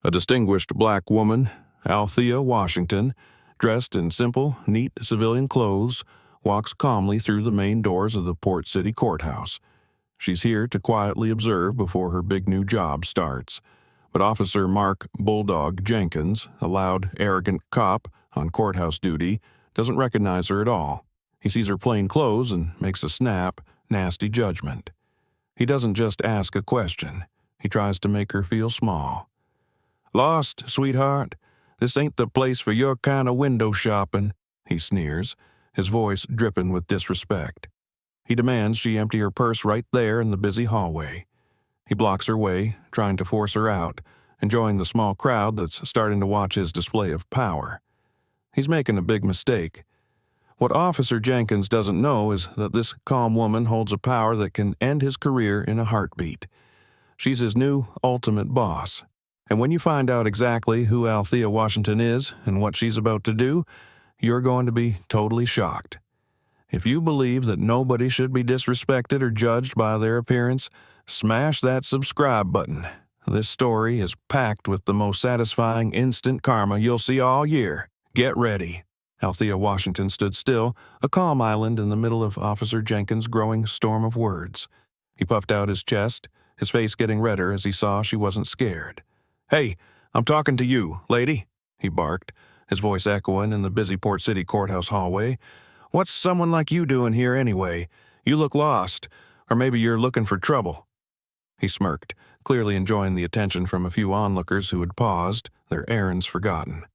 A distinguished black woman, Althea Washington, dressed in simple, neat civilian clothes, walks calmly through the main doors of the Port City Courthouse. She's here to quietly observe before her big new job starts. But Officer Mark Bulldog Jenkins, a loud, arrogant cop on courthouse duty, doesn't recognize her at all. He sees her plain clothes and makes a snap, nasty judgment. He doesn't just ask a question. He tries to make her feel small. "Lost, sweetheart? This ain't the place for your kind of window shopping," he sneers, his voice dripping with disrespect. He demands she empty her purse right there in the busy hallway. He blocks her way, trying to force her out, enjoying the small crowd that's starting to watch his display of power. He's making a big mistake. What Officer Jenkins doesn't know is that this calm woman holds a power that can end his career in a heartbeat. She's his new ultimate boss. And when you find out exactly who Althea Washington is and what she's about to do, you're going to be totally shocked. If you believe that nobody should be disrespected or judged by their appearance, smash that subscribe button. This story is packed with the most satisfying instant karma you'll see all year. Get ready. Althea Washington stood still, a calm island in the middle of Officer Jenkins' growing storm of words. He puffed out his chest, his face getting redder as he saw she wasn't scared. "Hey, I'm talking to you, lady," he barked, his voice echoing in the busy Port City courthouse hallway. "What's someone like you doing here anyway? You look lost, or maybe you're looking for trouble." He smirked, clearly enjoying the attention from a few onlookers who had paused, their errands forgotten.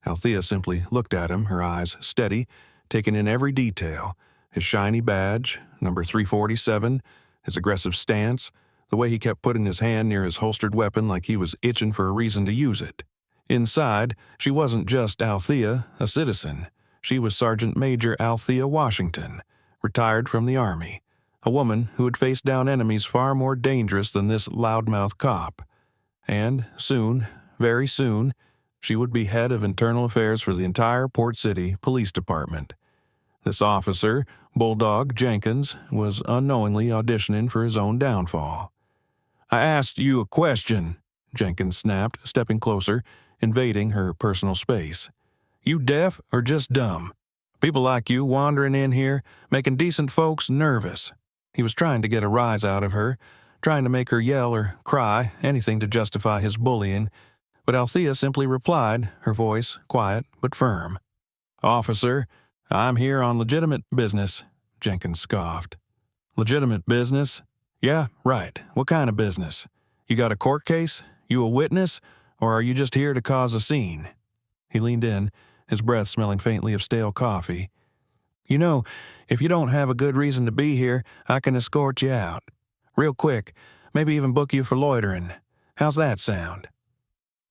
Althea simply looked at him, her eyes steady, taking in every detail, his shiny badge, number 347, his aggressive stance, the way he kept putting his hand near his holstered weapon like he was itching for a reason to use it. Inside, she wasn't just Althea, a citizen. She was Sergeant Major Althea Washington, retired from the Army, a woman who had faced down enemies far more dangerous than this loudmouth cop. And soon, very soon, she would be head of internal affairs for the entire Port City Police Department. This officer, Bulldog Jenkins, was unknowingly auditioning for his own downfall. "I asked you a question," Jenkins snapped, stepping closer, invading her personal space. "You deaf or just dumb? People like you wandering in here, making decent folks nervous." He was trying to get a rise out of her, trying to make her yell or cry, anything to justify his bullying, but Althea simply replied, her voice quiet but firm. "Officer, I'm here on legitimate business," Jenkins scoffed. "Legitimate business? Yeah, right. What kind of business? You got a court case? You a witness? Or are you just here to cause a scene?" He leaned in, his breath smelling faintly of stale coffee. "You know, if you don't have a good reason to be here, I can escort you out. Real quick, maybe even book you for loitering. How's that sound?"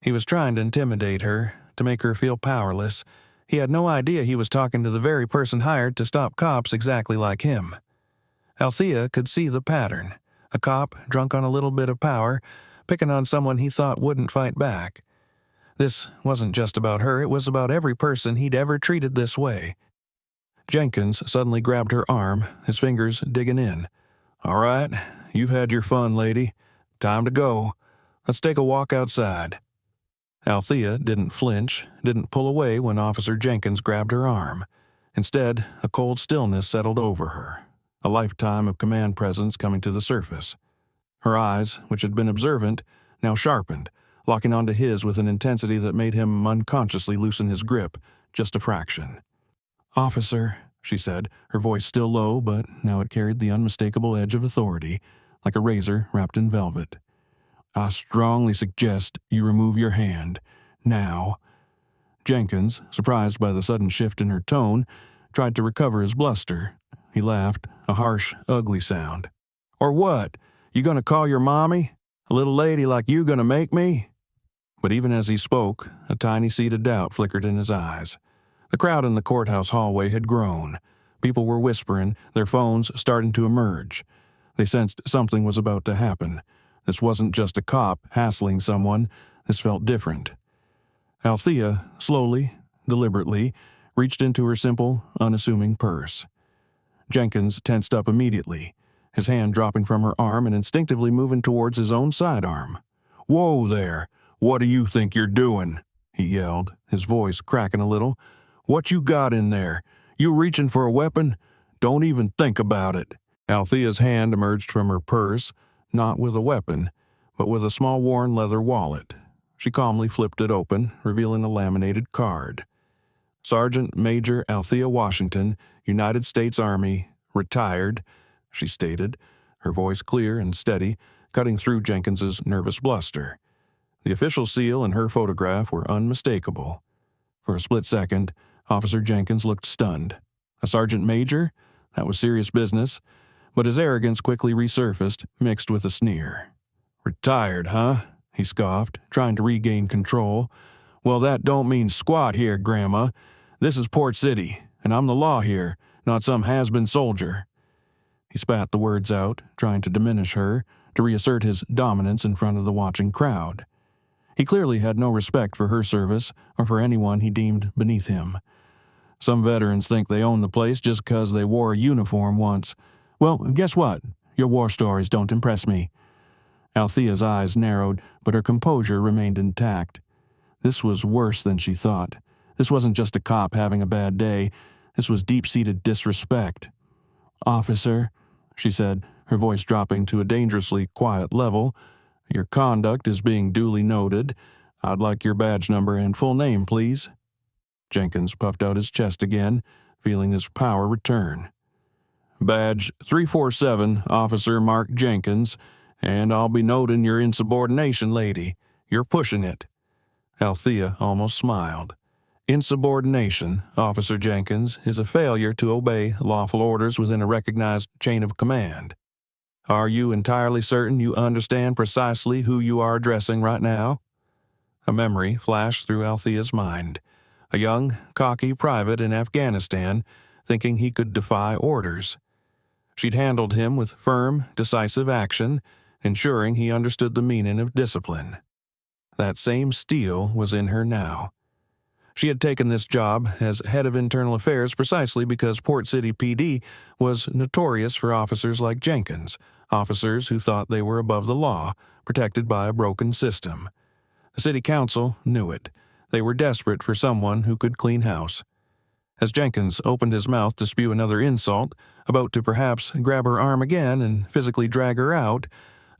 He was trying to intimidate her, to make her feel powerless. He had no idea he was talking to the very person hired to stop cops exactly like him. Althea could see the pattern. A cop, drunk on a little bit of power, picking on someone he thought wouldn't fight back. This wasn't just about her, it was about every person he'd ever treated this way. Jenkins suddenly grabbed her arm, his fingers digging in. "All right, you've had your fun, lady. Time to go. Let's take a walk outside." Althea didn't flinch, didn't pull away when Officer Jenkins grabbed her arm. Instead, a cold stillness settled over her, a lifetime of command presence coming to the surface. Her eyes, which had been observant, now sharpened, locking onto his with an intensity that made him unconsciously loosen his grip, just a fraction. "Officer," she said, her voice still low, but now it carried the unmistakable edge of authority, like a razor wrapped in velvet. "I strongly suggest you remove your hand. Now." Jenkins, surprised by the sudden shift in her tone, tried to recover his bluster. He laughed, a harsh, ugly sound. "Or what? You gonna call your mommy? A little lady like you gonna make me?" But even as he spoke, a tiny seed of doubt flickered in his eyes. The crowd in the courthouse hallway had grown. People were whispering, their phones starting to emerge. They sensed something was about to happen. This wasn't just a cop hassling someone. This felt different. Althea, slowly, deliberately, reached into her simple, unassuming purse. Jenkins tensed up immediately, his hand dropping from her arm and instinctively moving towards his own sidearm. "Whoa there! "What do you think you're doing?" he yelled, his voice cracking a little. "What you got in there? You reaching for a weapon? Don't even think about it." Althea's hand emerged from her purse, not with a weapon, but with a small worn leather wallet. She calmly flipped it open, revealing a laminated card. "Sergeant Major Althea Washington, United States Army, retired," she stated, her voice clear and steady, cutting through Jenkins's nervous bluster. The official seal and her photograph were unmistakable. For a split second, Officer Jenkins looked stunned. A sergeant major? That was serious business, but his arrogance quickly resurfaced, mixed with a sneer. "Retired, huh?" he scoffed, trying to regain control. "Well, that don't mean squat here, Grandma. This is Port City, and I'm the law here, not some has-been soldier." He spat the words out, trying to diminish her, to reassert his dominance in front of the watching crowd. He clearly had no respect for her service or for anyone he deemed beneath him. Some veterans think they own the place just 'cause they wore a uniform once. Well, guess what? Your war stories don't impress me. Althea's eyes narrowed, but her composure remained intact. This was worse than she thought. This wasn't just a cop having a bad day. This was deep-seated disrespect. "Officer," she said, her voice dropping to a dangerously quiet level, "your conduct is being duly noted. I'd like your badge number and full name, please." Jenkins puffed out his chest again, feeling his power return. "Badge 347, Officer Mark Jenkins, and I'll be noting your insubordination, lady. You're pushing it." Althea almost smiled. "Insubordination, Officer Jenkins, is a failure to obey lawful orders within a recognized chain of command. Are you entirely certain you understand precisely who you are addressing right now?" A memory flashed through Althea's mind. A young, cocky private in Afghanistan, thinking he could defy orders. She'd handled him with firm, decisive action, ensuring he understood the meaning of discipline. That same steel was in her now. She had taken this job as head of internal affairs precisely because Port City PD was notorious for officers like Jenkins, officers who thought they were above the law, protected by a broken system. The city council knew it. They were desperate for someone who could clean house. As Jenkins opened his mouth to spew another insult, about to perhaps grab her arm again and physically drag her out,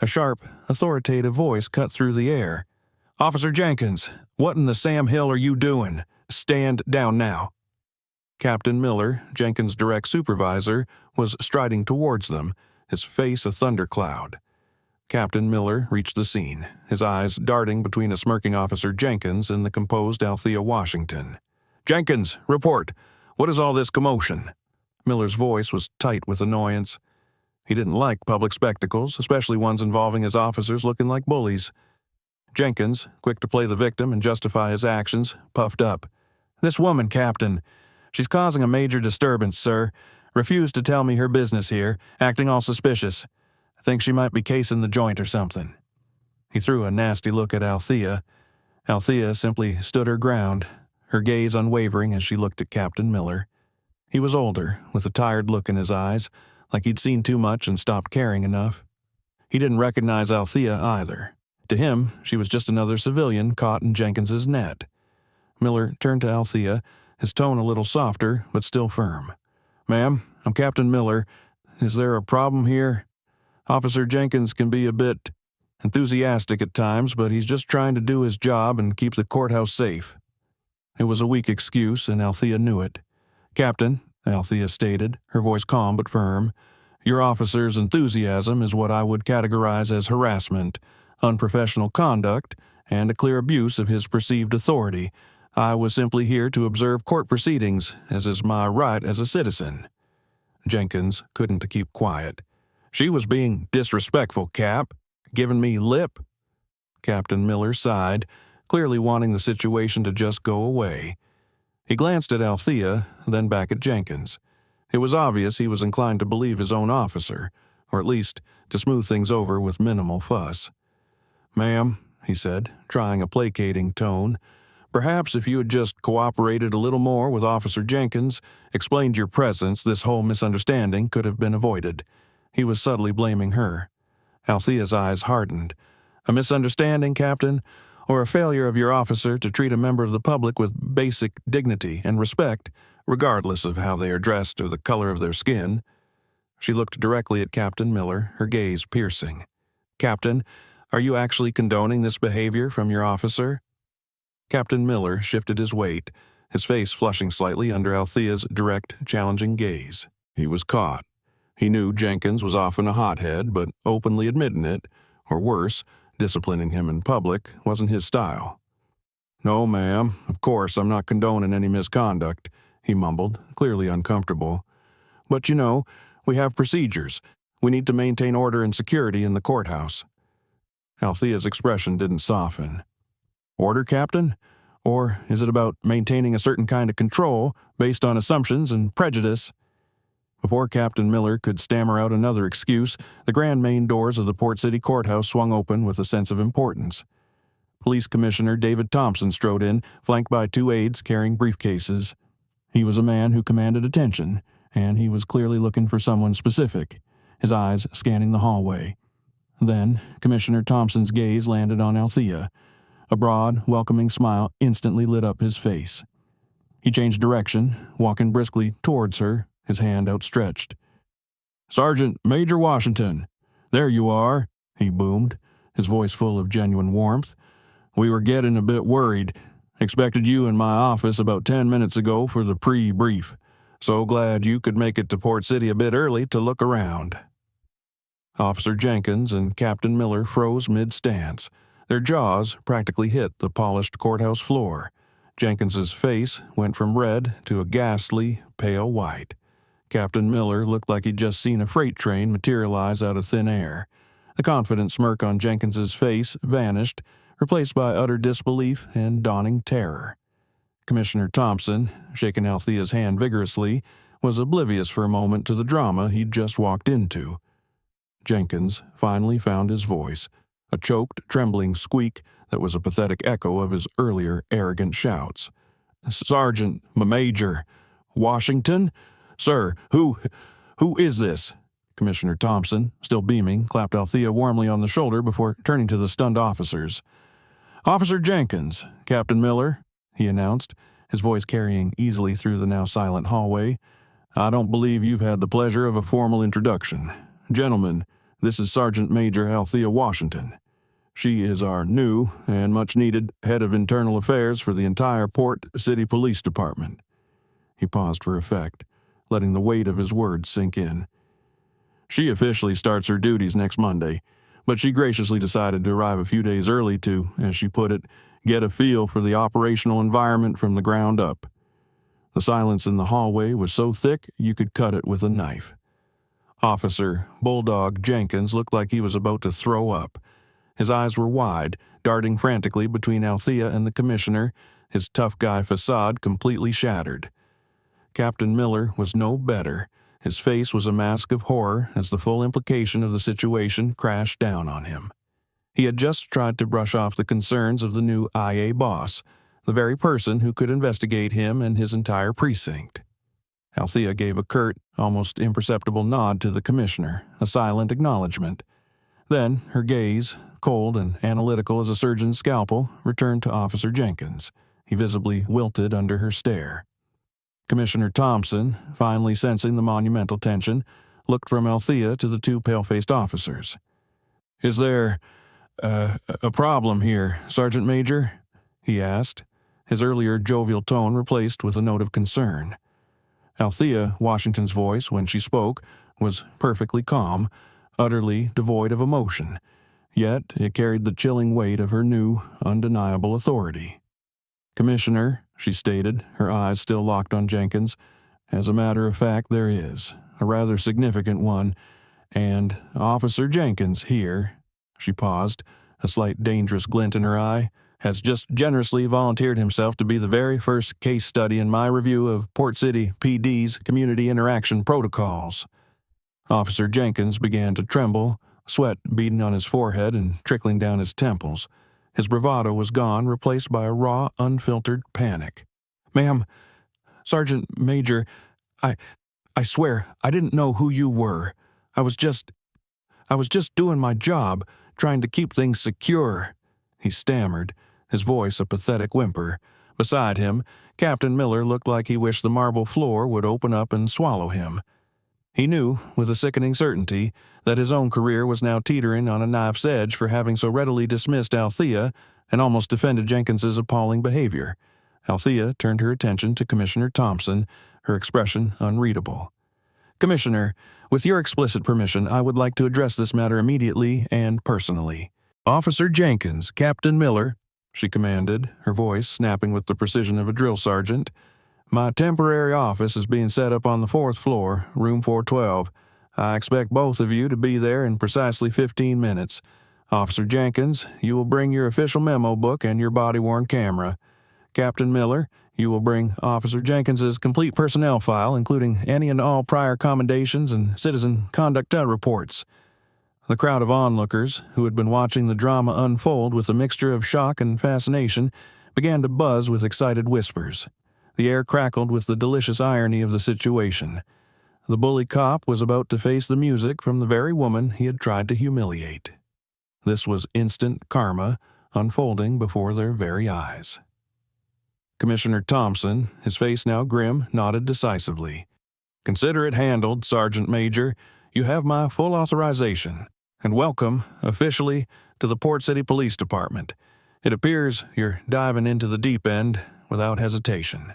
a sharp, authoritative voice cut through the air. "Officer Jenkins, what in the Sam Hill are you doing? Stand down now." Captain Miller, Jenkins' direct supervisor, was striding towards them, his face a thundercloud. Captain Miller reached the scene, his eyes darting between a smirking Officer Jenkins and the composed Althea Washington. "Jenkins, report. What is all this commotion?" Miller's voice was tight with annoyance. He didn't like public spectacles, especially ones involving his officers looking like bullies. Jenkins, quick to play the victim and justify his actions, puffed up. "This woman, Captain. She's causing a major disturbance, sir. Refused to tell me her business here, acting all suspicious. Think she might be casing the joint or something." He threw a nasty look at Althea. Althea simply stood her ground, her gaze unwavering as she looked at Captain Miller. He was older, with a tired look in his eyes, like he'd seen too much and stopped caring enough. He didn't recognize Althea either. To him, she was just another civilian caught in Jenkins's net. Miller turned to Althea, his tone a little softer, but still firm. "Ma'am, I'm Captain Miller. Is there a problem here? Officer Jenkins can be a bit enthusiastic at times, but he's just trying to do his job and keep the courthouse safe." It was a weak excuse, and Althea knew it. "Captain," Althea stated, her voice calm but firm, "your officer's enthusiasm is what I would categorize as harassment, unprofessional conduct, and a clear abuse of his perceived authority. I was simply here to observe court proceedings, as is my right as a citizen." Jenkins couldn't keep quiet. "She was being disrespectful, Cap. Giving me lip." Captain Miller sighed, clearly wanting the situation to just go away. He glanced at Althea, then back at Jenkins. It was obvious he was inclined to believe his own officer, or at least to smooth things over with minimal fuss. "Ma'am," he said, trying a placating tone, "perhaps if you had just cooperated a little more with Officer Jenkins, explained your presence, this whole misunderstanding could have been avoided." He was subtly blaming her. Althea's eyes hardened. "A misunderstanding, Captain? or a failure of your officer to treat a member of the public with basic dignity and respect, regardless of how they are dressed or the color of their skin. She looked directly at Captain Miller, her gaze piercing. Captain, are you actually condoning this behavior from your officer? Captain Miller shifted his weight, his face flushing slightly under Althea's direct, challenging gaze. He was caught. He knew Jenkins was often a hothead, but openly admitting it, or worse, disciplining him in public, wasn't his style. No, ma'am, of course I'm not condoning any misconduct, he mumbled, clearly uncomfortable. But you know, we have procedures. We need to maintain order and security in the courthouse. Althea's expression didn't soften. Order, Captain? Or is it about maintaining a certain kind of control based on assumptions and prejudice? Before Captain Miller could stammer out another excuse, the grand main doors of the Port City Courthouse swung open with a sense of importance. Police Commissioner David Thompson strode in, flanked by two aides carrying briefcases. He was a man who commanded attention, and he was clearly looking for someone specific, his eyes scanning the hallway. Then, Commissioner Thompson's gaze landed on Althea. A broad, welcoming smile instantly lit up his face. He changed direction, walking briskly towards her, his hand outstretched. "Sergeant Major Washington, there you are," he boomed, his voice full of genuine warmth. "We were getting a bit worried. Expected you in my office about 10 minutes ago for the pre-brief. So glad you could make it to Port City a bit early to look around." Officer Jenkins and Captain Miller froze mid-stance. Their jaws practically hit the polished courthouse floor. Jenkins's face went from red to a ghastly, pale white. Captain Miller looked like he'd just seen a freight train materialize out of thin air. The confident smirk on Jenkins's face vanished, replaced by utter disbelief and dawning terror. Commissioner Thompson, shaking Althea's hand vigorously, was oblivious for a moment to the drama he'd just walked into. Jenkins finally found his voice, a choked, trembling squeak that was a pathetic echo of his earlier arrogant shouts. "Sergeant Major Washington? Sir, who is this?" Commissioner Thompson, still beaming, clapped Althea warmly on the shoulder before turning to the stunned officers. "Officer Jenkins, Captain Miller," he announced, his voice carrying easily through the now silent hallway. "I don't believe you've had the pleasure of a formal introduction. Gentlemen, this is Sergeant Major Althea Washington. She is our new and much-needed head of internal affairs for the entire Port City Police Department." He paused for effect, letting the weight of his words sink in. "She officially starts her duties next Monday, but she graciously decided to arrive a few days early to, as she put it, get a feel for the operational environment from the ground up." The silence in the hallway was so thick you could cut it with a knife. Officer Bulldog Jenkins looked like he was about to throw up. His eyes were wide, darting frantically between Althea and the commissioner, his tough guy facade completely shattered. Captain Miller was no better. His face was a mask of horror as the full implication of the situation crashed down on him. He had just tried to brush off the concerns of the new IA boss, the very person who could investigate him and his entire precinct. Althea gave a curt, almost imperceptible nod to the commissioner, a silent acknowledgement. Then her gaze, cold and analytical as a surgeon's scalpel, returned to Officer Jenkins. He visibly wilted under her stare. Commissioner Thompson, finally sensing the monumental tension, looked from Althea to the two pale-faced officers. "Is there a problem here, Sergeant Major?" he asked, his earlier jovial tone replaced with a note of concern. Althea Washington's voice, when she spoke, was perfectly calm, utterly devoid of emotion, yet it carried the chilling weight of her new, undeniable authority. "Commissioner," she stated, her eyes still locked on Jenkins, "as a matter of fact there is, a rather significant one, and Officer Jenkins here," she paused, a slight dangerous glint in her eye, "has just generously volunteered himself to be the very first case study in my review of Port City PD's community interaction protocols." Officer Jenkins began to tremble, sweat beading on his forehead and trickling down his temples. His bravado was gone, replaced by a raw, unfiltered panic. "Ma'am, Sergeant Major, I swear, I didn't know who you were. I was just doing my job, trying to keep things secure," he stammered, his voice a pathetic whimper. Beside him, Captain Miller looked like he wished the marble floor would open up and swallow him. He knew, with a sickening certainty, that his own career was now teetering on a knife's edge for having so readily dismissed Althea and almost defended Jenkins's appalling behavior. Althea turned her attention to Commissioner Thompson, her expression unreadable. "Commissioner, with your explicit permission, I would like to address this matter immediately and personally." "Officer Jenkins, Captain Miller," she commanded, her voice snapping with the precision of a drill sergeant. "My temporary office is being set up on the 4th floor, room 412. I expect both of you to be there in precisely 15 minutes. Officer Jenkins, you will bring your official memo book and your body-worn camera. Captain Miller, you will bring Officer Jenkins's complete personnel file, including any and all prior commendations and citizen conduct reports." The crowd of onlookers, who had been watching the drama unfold with a mixture of shock and fascination, began to buzz with excited whispers. The air crackled with the delicious irony of the situation. The bully cop was about to face the music from the very woman he had tried to humiliate. This was instant karma unfolding before their very eyes. Commissioner Thompson, his face now grim, nodded decisively. "Consider it handled, Sergeant Major. You have my full authorization. And welcome, officially, to the Port City Police Department. It appears you're diving into the deep end without hesitation."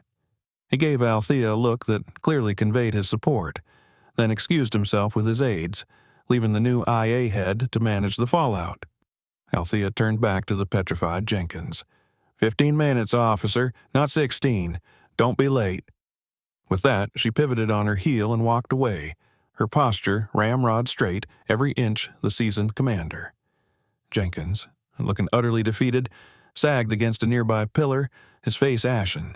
He gave Althea a look that clearly conveyed his support, then excused himself with his aides, leaving the new IA head to manage the fallout. Althea turned back to the petrified Jenkins. 15 minutes, officer, not 16. Don't be late." With that, she pivoted on her heel and walked away, her posture ramrod straight, every inch the seasoned commander. Jenkins, looking utterly defeated, sagged against a nearby pillar, his face ashen.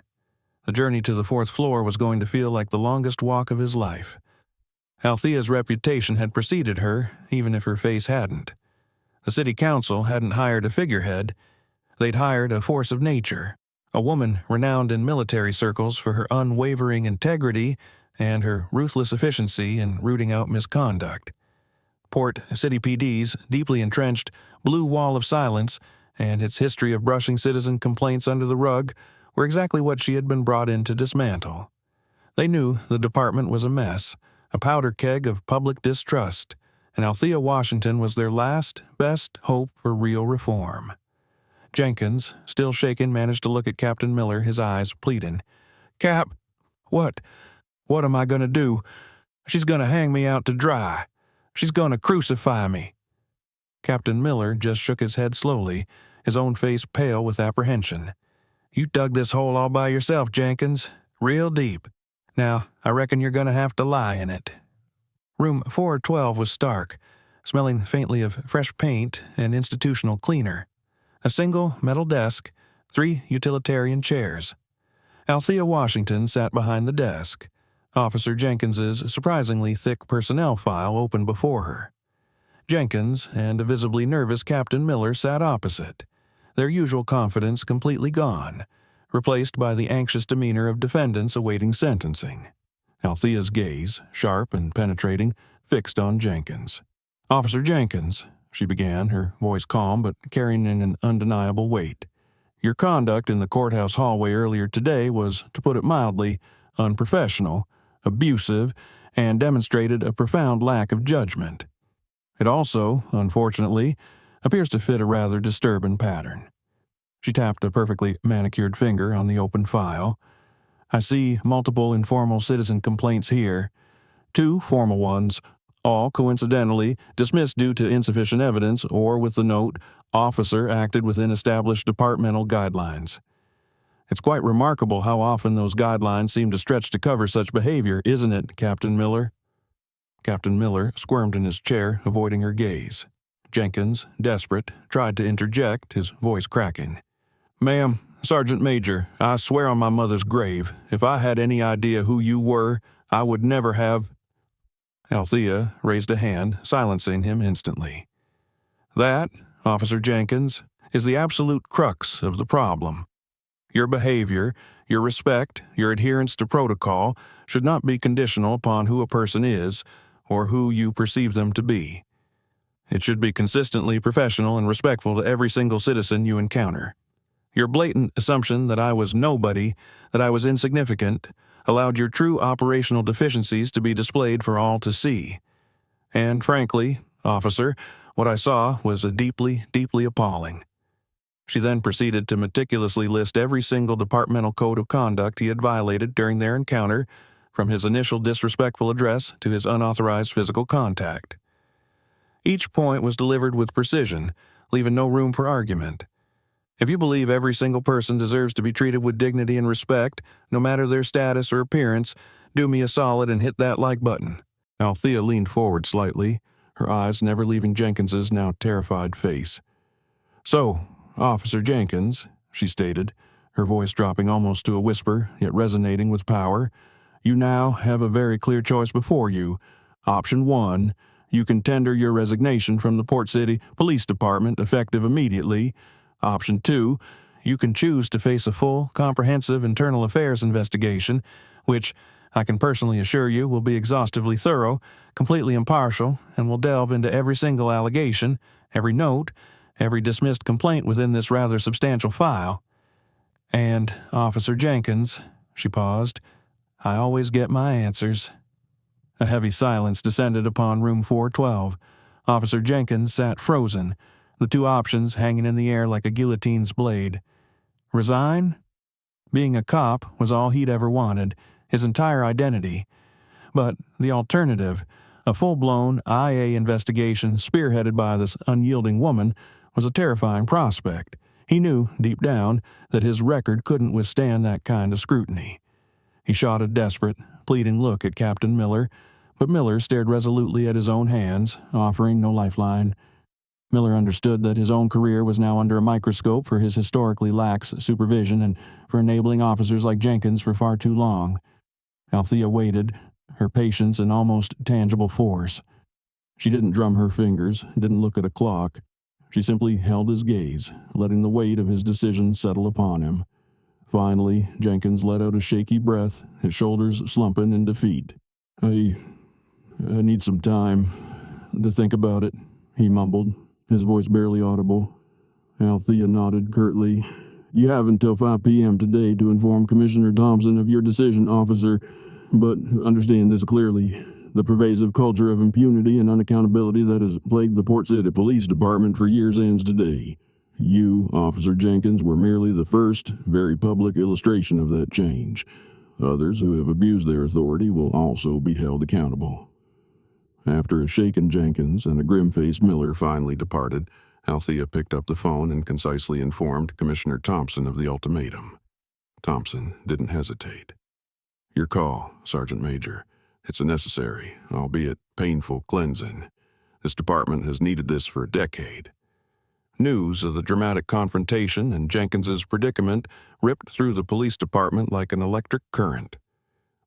The journey to the 4th floor was going to feel like the longest walk of his life. Althea's reputation had preceded her, even if her face hadn't. The city council hadn't hired a figurehead. They'd hired a force of nature, a woman renowned in military circles for her unwavering integrity and her ruthless efficiency in rooting out misconduct. Port City PD's deeply entrenched blue wall of silence and its history of brushing citizen complaints under the rug were exactly what she had been brought in to dismantle. They knew the department was a mess, a powder keg of public distrust, and Althea Washington was their last, best hope for real reform. Jenkins, still shaken, managed to look at Captain Miller, his eyes pleading. "Cap, what am I going to do? She's going to hang me out to dry. She's going to crucify me." Captain Miller just shook his head slowly, his own face pale with apprehension. "You dug this hole all by yourself, Jenkins, real deep. Now, I reckon you're going to have to lie in it." Room 412 was stark, smelling faintly of fresh paint and institutional cleaner. A single metal desk, 3 utilitarian chairs. Althea Washington sat behind the desk, Officer Jenkins's surprisingly thick personnel file open before her. Jenkins and a visibly nervous Captain Miller sat opposite, their usual confidence completely gone, replaced by the anxious demeanor of defendants awaiting sentencing. Althea's gaze, sharp and penetrating, fixed on Jenkins. "Officer Jenkins," she began, her voice calm but carrying an undeniable weight. "Your conduct in the courthouse hallway earlier today was, to put it mildly, unprofessional, abusive, and demonstrated a profound lack of judgment. It also, unfortunately, appears to fit a rather disturbing pattern." She tapped a perfectly manicured finger on the open file. "I see multiple informal citizen complaints here. 2 formal ones, all coincidentally dismissed due to insufficient evidence or with the note, 'Officer acted within established departmental guidelines.' It's quite remarkable how often those guidelines seem to stretch to cover such behavior, isn't it, Captain Miller?" Captain Miller squirmed in his chair, avoiding her gaze. Jenkins, desperate, tried to interject, his voice cracking. "Ma'am, Sergeant Major, I swear on my mother's grave, if I had any idea who you were, I would never have—" Althea raised a hand, silencing him instantly. "That, Officer Jenkins, is the absolute crux of the problem. Your behavior, your respect, your adherence to protocol should not be conditional upon who a person is or who you perceive them to be. It should be consistently professional and respectful to every single citizen you encounter. Your blatant assumption that I was nobody, that I was insignificant, allowed your true operational deficiencies to be displayed for all to see. And frankly, officer, what I saw was deeply, deeply appalling. She then proceeded to meticulously list every single departmental code of conduct he had violated during their encounter, from his initial disrespectful address to his unauthorized physical contact. Each point was delivered with precision, leaving no room for argument. If you believe every single person deserves to be treated with dignity and respect, no matter their status or appearance, do me a solid and hit that like button. Althea leaned forward slightly, her eyes never leaving Jenkins's now terrified face. So, Officer Jenkins, she stated, her voice dropping almost to a whisper, yet resonating with power, you now have a very clear choice before you. Option 1, you can tender your resignation from the Port City Police Department effective immediately. Option 2, you can choose to face a full, comprehensive internal affairs investigation, which, I can personally assure you, will be exhaustively thorough, completely impartial, and will delve into every single allegation, every note, every dismissed complaint within this rather substantial file. And, Officer Jenkins, she paused, I always get my answers. A heavy silence descended upon room 412. Officer Jenkins sat frozen, the two options hanging in the air like a guillotine's blade. Resign? Being a cop was all he'd ever wanted, his entire identity. But the alternative, a full-blown IA investigation spearheaded by this unyielding woman, was a terrifying prospect. He knew, deep down, that his record couldn't withstand that kind of scrutiny. He shot a desperate, pleading look at Captain Miller, but Miller stared resolutely at his own hands, offering no lifeline. Miller understood that his own career was now under a microscope for his historically lax supervision and for enabling officers like Jenkins for far too long. Althea waited, her patience an almost tangible force. She didn't drum her fingers, didn't look at a clock. She simply held his gaze, letting the weight of his decision settle upon him. Finally, Jenkins let out a shaky breath, his shoulders slumping in defeat. I need some time to think about it, he mumbled, his voice barely audible. Althea nodded curtly. You have until 5 p.m. today to inform Commissioner Thompson of your decision, officer, but understand this clearly. The pervasive culture of impunity and unaccountability that has plagued the Port City Police Department for years ends today. You, Officer Jenkins, were merely the first, very public illustration of that change. Others who have abused their authority will also be held accountable. After a shaken Jenkins and a grim-faced Miller finally departed, Althea picked up the phone and concisely informed Commissioner Thompson of the ultimatum. Thompson didn't hesitate. Your call, Sergeant Major. It's a necessary, albeit painful, cleansing. This department has needed this for a decade. News of the dramatic confrontation and Jenkins's predicament ripped through the police department like an electric current.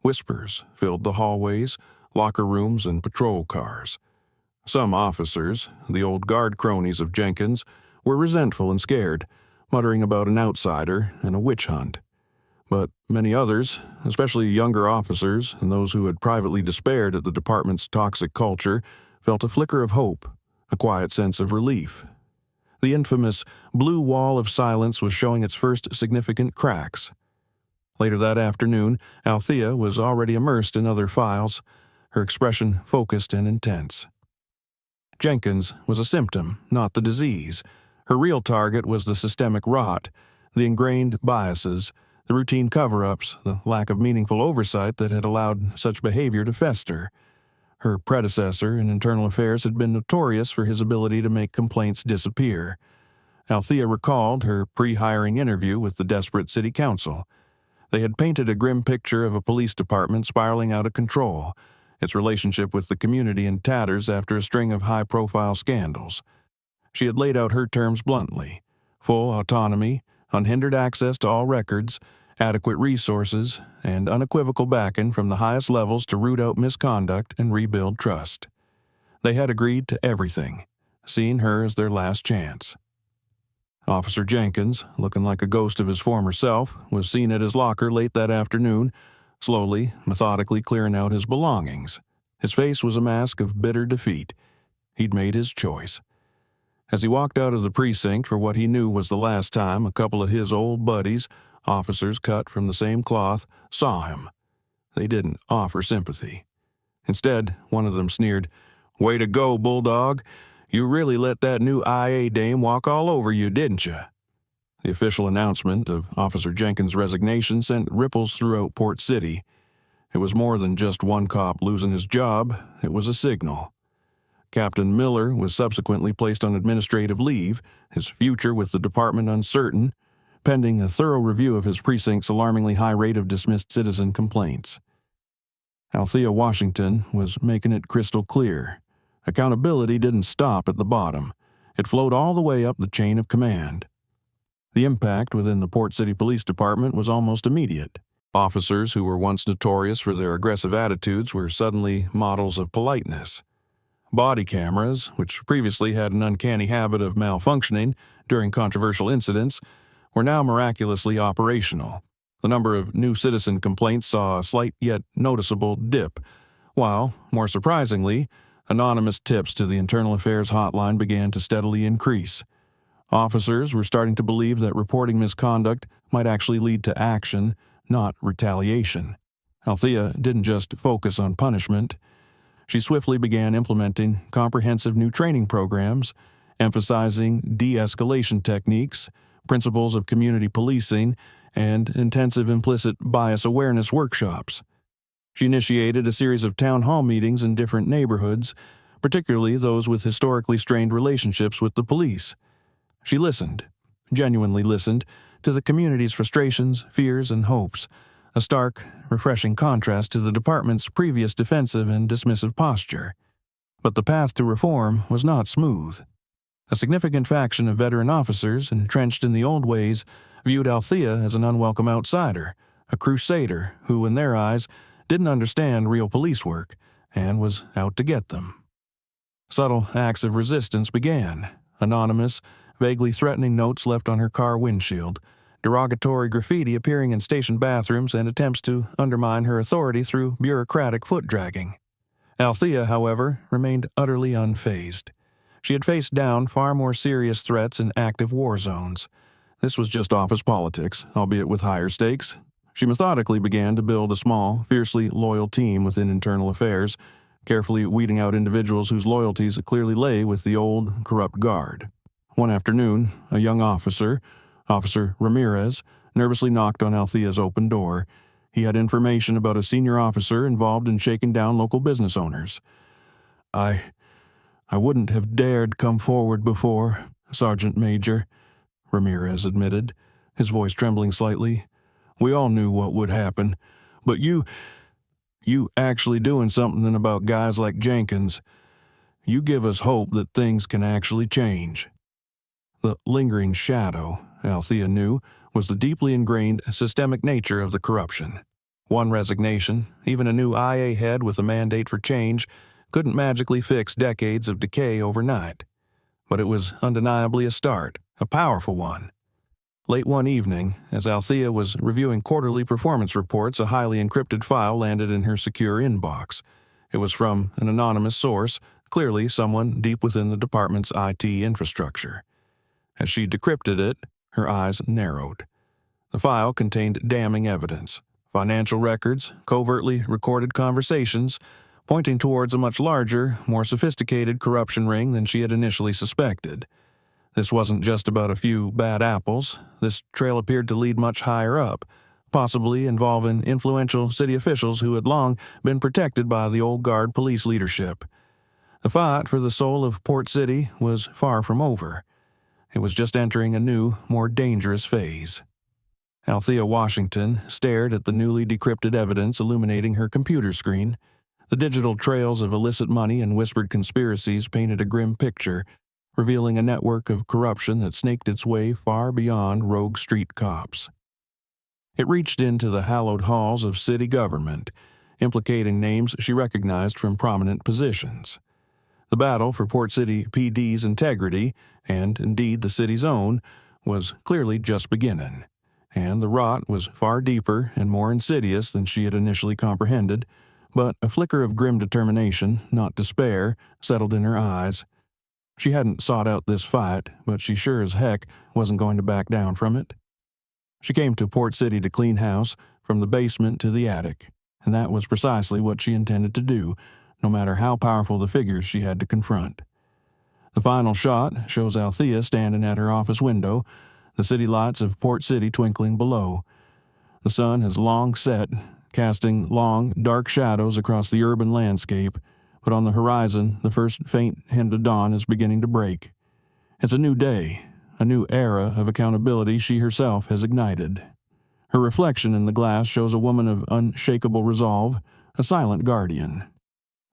Whispers filled the hallways, locker rooms, and patrol cars. Some officers, the old guard cronies of Jenkins, were resentful and scared, muttering about an outsider and a witch hunt. But many others, especially younger officers and those who had privately despaired at the department's toxic culture, felt a flicker of hope, a quiet sense of relief. The infamous blue wall of silence was showing its first significant cracks. Later that afternoon, Althea was already immersed in other files, her expression focused and intense. Jenkins was a symptom, not the disease. Her real target was the systemic rot, the ingrained biases, the routine cover-ups, the lack of meaningful oversight that had allowed such behavior to fester. Her predecessor in internal affairs had been notorious for his ability to make complaints disappear. Althea recalled her pre-hiring interview with the desperate city council. They had painted a grim picture of a police department spiraling out of control, its relationship with the community in tatters after a string of high-profile scandals. She had laid out her terms bluntly: full autonomy, unhindered access to all records, adequate resources, and unequivocal backing from the highest levels to root out misconduct and rebuild trust. They had agreed to everything, seeing her as their last chance. Officer Jenkins, looking like a ghost of his former self, was seen at his locker late that afternoon, slowly, methodically clearing out his belongings. His face was a mask of bitter defeat. He'd made his choice. As he walked out of the precinct for what he knew was the last time, a couple of his old buddies, officers cut from the same cloth, saw him. They didn't offer sympathy. Instead, one of them sneered, "Way to go, Bulldog. You really let that new IA dame walk all over you, didn't you?" The official announcement of Officer Jenkins' resignation sent ripples throughout Port City. It was more than just one cop losing his job, it was a signal. Captain Miller was subsequently placed on administrative leave, his future with the department uncertain, pending a thorough review of his precinct's alarmingly high rate of dismissed citizen complaints. Althea Washington was making it crystal clear. Accountability didn't stop at the bottom. It flowed all the way up the chain of command. The impact within the Port City Police Department was almost immediate. Officers who were once notorious for their aggressive attitudes were suddenly models of politeness. Body cameras, which previously had an uncanny habit of malfunctioning during controversial incidents, were now miraculously operational. The number of new citizen complaints saw a slight yet noticeable dip, while, more surprisingly, anonymous tips to the Internal Affairs hotline began to steadily increase. Officers were starting to believe that reporting misconduct might actually lead to action, not retaliation. Althea didn't just focus on punishment. She swiftly began implementing comprehensive new training programs, emphasizing de-escalation techniques, principles of community policing, and intensive implicit bias awareness workshops. She initiated a series of town hall meetings in different neighborhoods, particularly those with historically strained relationships with the police. She listened, genuinely listened, to the community's frustrations, fears, and hopes, a stark, refreshing contrast to the department's previous defensive and dismissive posture. But the path to reform was not smooth. A significant faction of veteran officers, entrenched in the old ways, viewed Althea as an unwelcome outsider, a crusader who, in their eyes, didn't understand real police work and was out to get them. Subtle acts of resistance began. Anonymous, vaguely threatening notes left on her car windshield, derogatory graffiti appearing in station bathrooms, and attempts to undermine her authority through bureaucratic foot-dragging. Althea, however, remained utterly unfazed. She had faced down far more serious threats in active war zones. This was just office politics, albeit with higher stakes. She methodically began to build a small, fiercely loyal team within Internal Affairs, carefully weeding out individuals whose loyalties clearly lay with the old, corrupt guard. One afternoon, a young officer, Officer Ramirez, nervously knocked on Althea's open door. He had information about a senior officer involved in shaking down local business owners. I wouldn't have dared come forward before, Sergeant Major," Ramirez admitted, his voice trembling slightly. "We all knew what would happen, but you actually doing something about guys like Jenkins. You give us hope that things can actually change." The lingering shadow, Althea knew, was the deeply ingrained systemic nature of the corruption. One resignation, even a new IA head with a mandate for change, couldn't magically fix decades of decay overnight. But it was undeniably a start, a powerful one. Late one evening, as Althea was reviewing quarterly performance reports, a highly encrypted file landed in her secure inbox. It was from an anonymous source, clearly someone deep within the department's IT infrastructure. As she decrypted it, her eyes narrowed. The file contained damning evidence, financial records, covertly recorded conversations, pointing towards a much larger, more sophisticated corruption ring than she had initially suspected. This wasn't just about a few bad apples. This trail appeared to lead much higher up, possibly involving influential city officials who had long been protected by the old guard police leadership. The fight for the soul of Port City was far from over. It was just entering a new, more dangerous phase. Althea Washington stared at the newly decrypted evidence illuminating her computer screen. The digital trails of illicit money and whispered conspiracies painted a grim picture, revealing a network of corruption that snaked its way far beyond rogue street cops. It reached into the hallowed halls of city government, implicating names she recognized from prominent positions. The battle for Port City PD's integrity, and indeed the city's own, was clearly just beginning, and the rot was far deeper and more insidious than she had initially comprehended, but a flicker of grim determination, not despair, settled in her eyes. She hadn't sought out this fight, but she sure as heck wasn't going to back down from it. She came to Port City to clean house, from the basement to the attic, and that was precisely what she intended to do, no matter how powerful the figures she had to confront. The final shot shows Althea standing at her office window, the city lights of Port City twinkling below. The sun has long set, casting long, dark shadows across the urban landscape, but on the horizon the first faint hint of dawn is beginning to break. It's a new day, a new era of accountability she herself has ignited. Her reflection in the glass shows a woman of unshakable resolve, a silent guardian.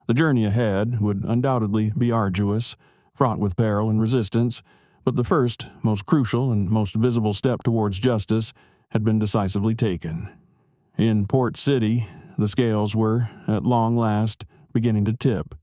The journey ahead would undoubtedly be arduous, fraught with peril and resistance, but the first, most crucial, and most visible step towards justice had been decisively taken. In Port City, the scales were, at long last, beginning to tip.